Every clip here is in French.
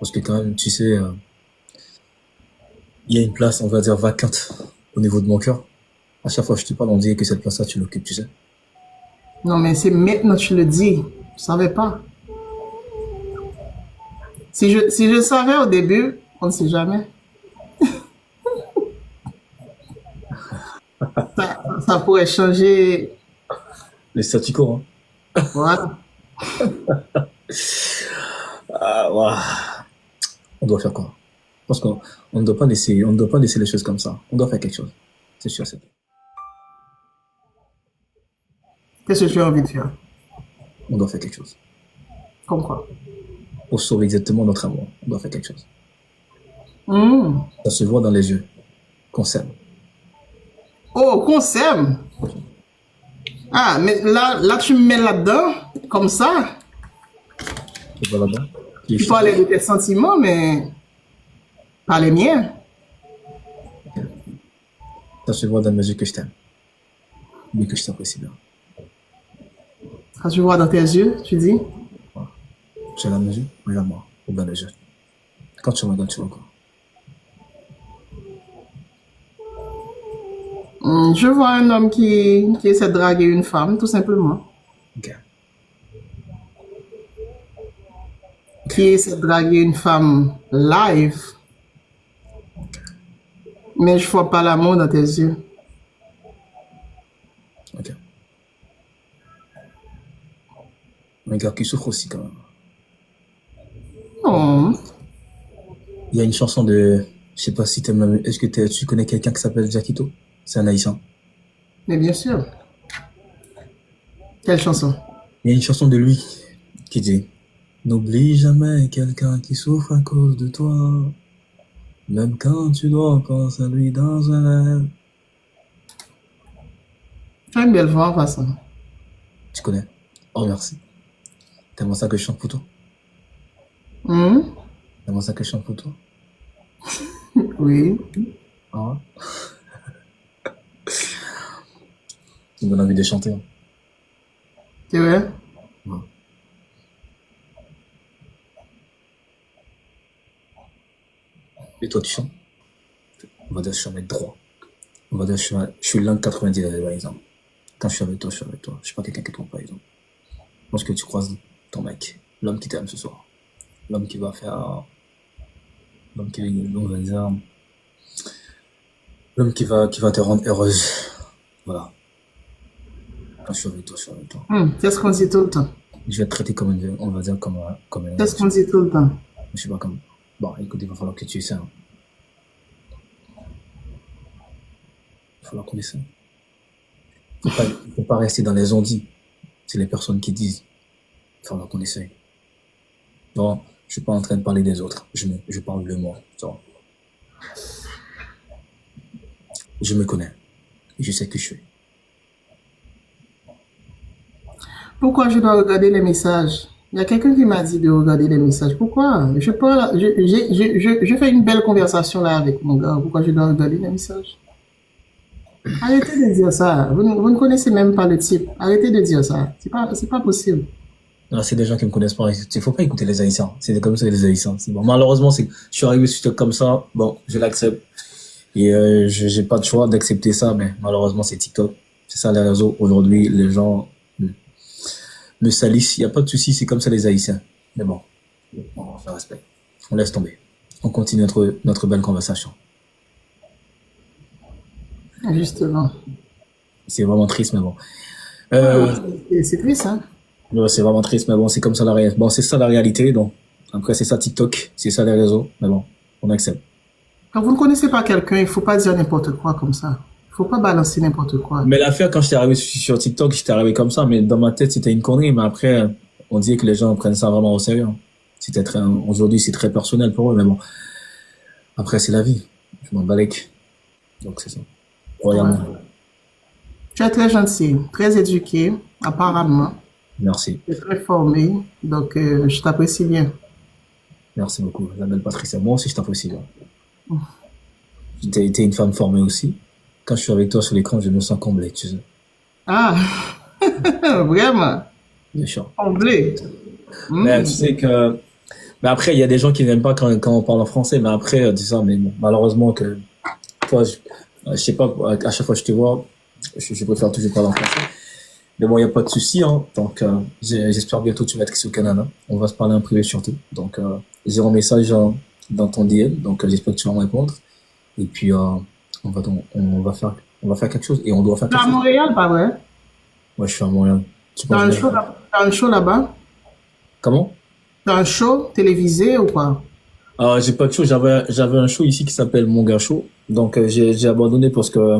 Parce que quand même, tu sais, il y a une place, on va dire, vacante au niveau de mon cœur. À chaque fois que je te parle, on dit que cette place-là, tu l'occupes, tu sais. Non, mais c'est maintenant que tu le dis. Je savais pas. Si je savais au début, on ne sait jamais. Ça pourrait changer. Les statu quo, hein. Voilà. Ah, ouah. On doit faire quoi? Parce qu'on ne doit pas laisser, on ne doit pas laisser les choses comme ça. On doit faire quelque chose. C'est sûr, c'est. Qu'est-ce que tu as envie de faire? On doit faire quelque chose. Comme quoi? Pour sauver exactement notre amour, on doit faire quelque chose. Hmm. Ça se voit dans les yeux qu'on s'aime. Oh, qu'on s'aime. Ah, mais là, tu me mets là-dedans, comme ça. Tu vois là-bas? Qui est Tu fier. parlais de tes sentiments, mais pas les miens. Ça se voit dans mes yeux que je t'aime. Mais que je t'apprécie bien. Quand tu vois dans tes yeux, tu dis, Voilà. Tu as la mesure? Regarde-moi. Ou dans les yeux. Quand tu me regardes, tu vois quoi? Je vois un homme qui essaie de draguer une femme, tout simplement. Ok. Qui essaie de draguer une femme live, mais je vois pas l'amour dans tes yeux. Ok. Un gars qui souffre aussi quand même. Non, Il y a une chanson de, je sais pas si t'aimes la, est-ce que tu connais quelqu'un qui s'appelle Jackito? C'est un haïtien. mais bien sûr. Quelle chanson? Il y a une chanson de lui qui dit, n'oublie jamais quelqu'un qui souffre à cause de toi. Même quand tu dois penser à lui dans un rêve. Tu as une belle voix en passant. Tu connais? Oh merci. Tellement ça que je chante pour toi. Hmm? Tellement ça que je chante pour toi. Oui. Ah, tu me donnes envie de chanter, hein. C'est vrai? Ouais. Et toi, tu chantes? On va dire que je suis un mec droit. On va dire que je suis l'un de 90 par exemple. Quand je suis avec toi, je suis avec toi. Je suis pas quelqu'un qui trompe, par exemple. Lorsque tu croises ton mec, l'homme qui t'aime ce soir, l'homme qui va faire, l'homme qui, on va dire, l'homme qui va te rendre heureuse. Voilà. Quand je suis avec toi, je suis avec toi. C'est ce qu'on dit tout le temps. Je vais te traiter comme une, on va dire, comme C'est ce qu'on dit tout le temps. je sais pas comme, bon, écoute, il va falloir que tu essaies, hein. Il va falloir qu'on essaie. Il faut pas rester dans les ondits. C'est les personnes qui disent. Il va falloir qu'on essaye. Non, je suis pas en train de parler des autres. Je parle de moi. Genre, je me connais. Et je sais que je suis. Pourquoi je dois regarder les messages? Il y a quelqu'un qui m'a dit de regarder les messages. Pourquoi? Je parle, je fais une belle conversation là avec mon gars. Pourquoi je dois regarder les messages? Arrêtez de dire ça. Vous ne connaissez même pas le type. Arrêtez de dire ça. C'est pas possible. Là, c'est des gens qui me connaissent pas. Il faut pas écouter les Haïtiens. C'est comme ça les Haïtiens. C'est bon. Malheureusement, je suis arrivé sur TikTok comme ça. Bon, je l'accepte. Et j'ai pas de choix d'accepter ça, mais malheureusement, c'est TikTok. C'est ça les réseaux. Aujourd'hui, les gens me salissent. Il y a pas de souci. C'est comme ça les Haïtiens. Mais bon, on fait respect. On laisse tomber. On continue notre belle conversation. Justement. C'est vraiment triste, mais bon. Ah, Euh, c'est triste, hein? ouais, c'est vraiment triste, mais bon, c'est comme ça la réalité. Bon, c'est ça la réalité, donc. Après, c'est ça TikTok, c'est ça les réseaux, mais bon, on accepte. Quand vous ne connaissez pas quelqu'un, il faut pas dire n'importe quoi comme ça. Il faut pas balancer n'importe quoi. Mais l'affaire, quand j'étais arrivé sur TikTok, j'étais arrivé comme ça, mais dans ma tête, c'était une connerie, mais après, on dit que les gens prennent ça vraiment au sérieux. C'était très, aujourd'hui, c'est très personnel pour eux, mais bon. Après, c'est la vie. Je m'en balèque. Donc, c'est ça. Ouais. Croyez-moi. Tu es très gentil, très éduqué, apparemment. Merci. Tu es très formé, donc je t'apprécie bien. Merci beaucoup. La belle Patricia. Moi aussi, je t'apprécie, là. T'es été une femme formée aussi. Quand je suis avec toi sur l'écran, je me sens comblé, tu sais. Ah, vraiment, Bien sûr. comblé. Mais tu Hmm. sais que Mais après, il y a des gens qui n'aiment pas quand on parle en français. Mais après, dis ça, mais bon, malheureusement que toi, je sais pas, à chaque fois que je te vois, je préfère toujours parler en français. Mais bon, il n'y a pas de souci, hein. Donc, j'espère bientôt que tu vas être ici au Canada. On va se parler en privé surtout. Donc, j'ai un message dans ton DM. Donc, j'espère que tu vas me répondre. Et puis, on va faire quelque chose. Et on doit faire T'es quelque à chose. Montréal, pas vrai? Moi, je suis à Montréal. Tu penses T'as un bien? show, t'as un show là-bas? Comment? T'as un show télévisé ou quoi? J'ai pas de show. J'avais un show ici qui s'appelle Mon Gars Show. Donc, j'ai abandonné parce que,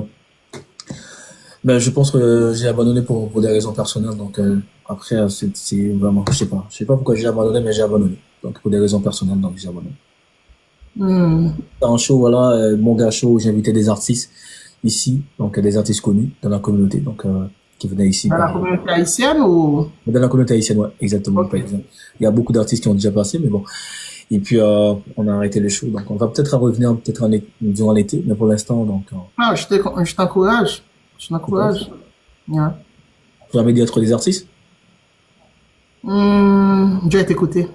ben, je pense que j'ai abandonné pour des raisons personnelles. Donc, après, c'est vraiment, je sais pas. Je sais pas pourquoi j'ai abandonné, mais j'ai abandonné. Donc, pour des raisons personnelles, donc j'ai abandonné. Hmm. Dans un show, voilà, Mon Gars Show, j'ai invité des artistes ici, donc des artistes connus dans la communauté, donc, qui venaient ici Dans la par, communauté haïtienne ou? dans la communauté haïtienne, ouais, exactement, Ok. par exemple. Il y a beaucoup d'artistes qui ont déjà passé, mais bon. Et puis, on a arrêté le show. Donc, on va peut-être en revenir peut-être durant l'été, mais pour l'instant, donc, Ah, je t'encourage. Je t'encourage. Ouais. tu vas m'aider à trouver des artistes. Je vais t'écouter.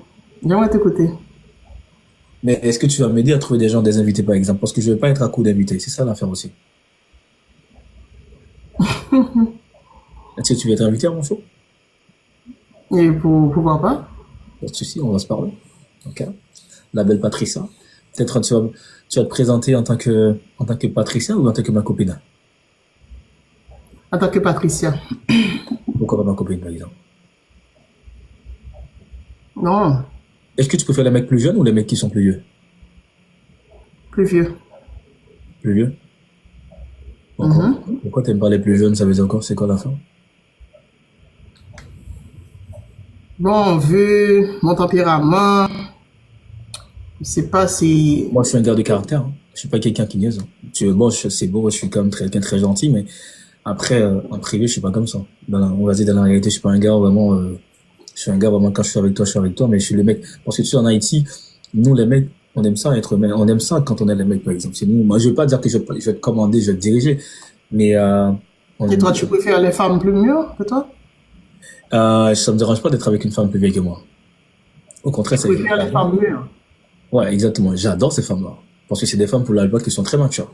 J'aimerais t'écouter. Mais est-ce que tu vas m'aider à trouver des gens, des invités, par exemple? Parce que je vais pas être à court d'invités. C'est ça l'affaire aussi. Est-ce que tu veux être invité à mon show? Et pourquoi pas? Pas de souci, on va se parler. Ok. La belle Patricia. Peut-être tu vas te présenter en tant que Patricia ou en tant que ma copine? En tant que Patricia. Pourquoi pas ma copine, par exemple? Non, Est-ce que tu préfères les mecs plus jeunes ou les mecs qui sont plus vieux? plus vieux. Plus vieux? Pourquoi? Mhm. Pourquoi t'aimes pas les plus jeunes? Ça veut dire quoi? C'est quoi l'affaire? Bon, vu mon tempérament, je sais pas si... Moi, je suis un gars de caractère, hein. Je suis pas quelqu'un qui niaise, hein. Bon, c'est beau, je suis quand même quelqu'un de très gentil, mais après, en privé, je suis pas comme ça. On va dire, dans la réalité, je suis pas un gars vraiment, je suis un gars vraiment, quand je suis avec toi, je suis avec toi, mais je suis le mec. Parce que tu sais, en Haïti, nous, les mecs, on aime ça on aime ça quand on est les mecs, par exemple. C'est nous, moi, je veux pas dire que je vais te commander, je vais te diriger, mais, Et toi, tu préfères les femmes plus mûres que toi? ça me dérange pas d'être avec une femme plus vieille que moi. Au contraire, Tu c'est, préfères les femmes mûres? ouais, exactement. J'adore ces femmes-là. Parce que c'est des femmes pour la plupart qui sont très matures.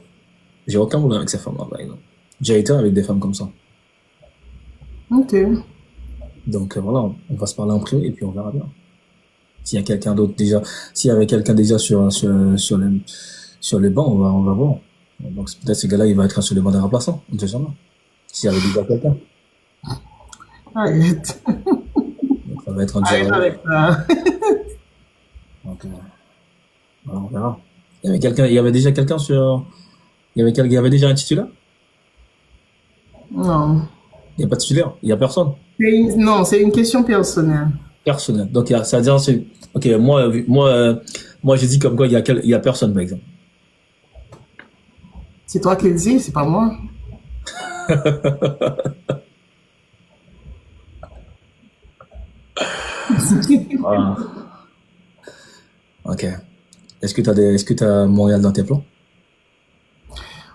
J'ai aucun problème avec ces femmes-là, par exemple. J'ai été avec des femmes comme ça. Ok. Donc, voilà, on va se parler en privé et puis on verra bien. S'il y a quelqu'un d'autre déjà, s'il y avait quelqu'un déjà sur le banc, on va voir. Donc, peut-être ce gars-là, il va être sur le banc des remplaçants. On ne sait jamais. S'il y avait déjà quelqu'un. Arrête. Donc, ça va être un Arrête dialogue. avec ça. Donc, voilà, on verra. Il y avait déjà quelqu'un il y avait déjà un titulaire? Non. Il n'y a pas de titulaire. Il n'y a personne. Non, c'est une question personnelle. Personnel. Donc, ça veut dire, ok, moi, j'ai dit comme quoi il y a personne, par exemple. C'est toi qui le dis, c'est pas moi. Voilà. Ok. Est-ce que t'as Montréal dans tes plans?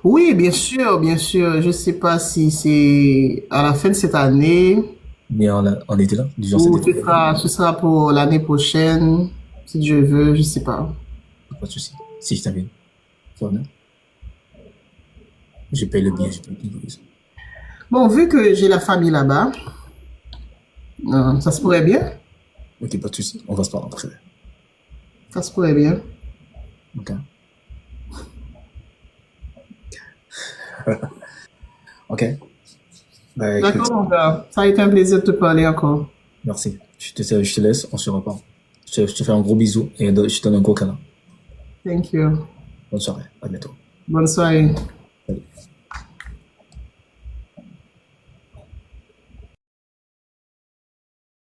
Oui, bien sûr, bien sûr. Je sais pas si c'est à la fin de cette année Mais on était là, du genre cet ou été. ce sera pour l'année prochaine, si Dieu veut, je sais pas. Pas de souci. Si je t'invite. Ça va bien. Je paye le billet, je paye tout. Bon, vu que j'ai la famille là-bas, ça se pourrait bien. Ok, pas de souci. On va se parler après. Ça se pourrait bien. Ok. Ok. Bah, écoute, D'accord, mon gars. Ça a été un plaisir de te parler encore. merci. Je te laisse, on se reparle. Je te fais un gros bisou et je te donne un gros câlin. Thank you. Bonne soirée. À bientôt. Bonne soirée.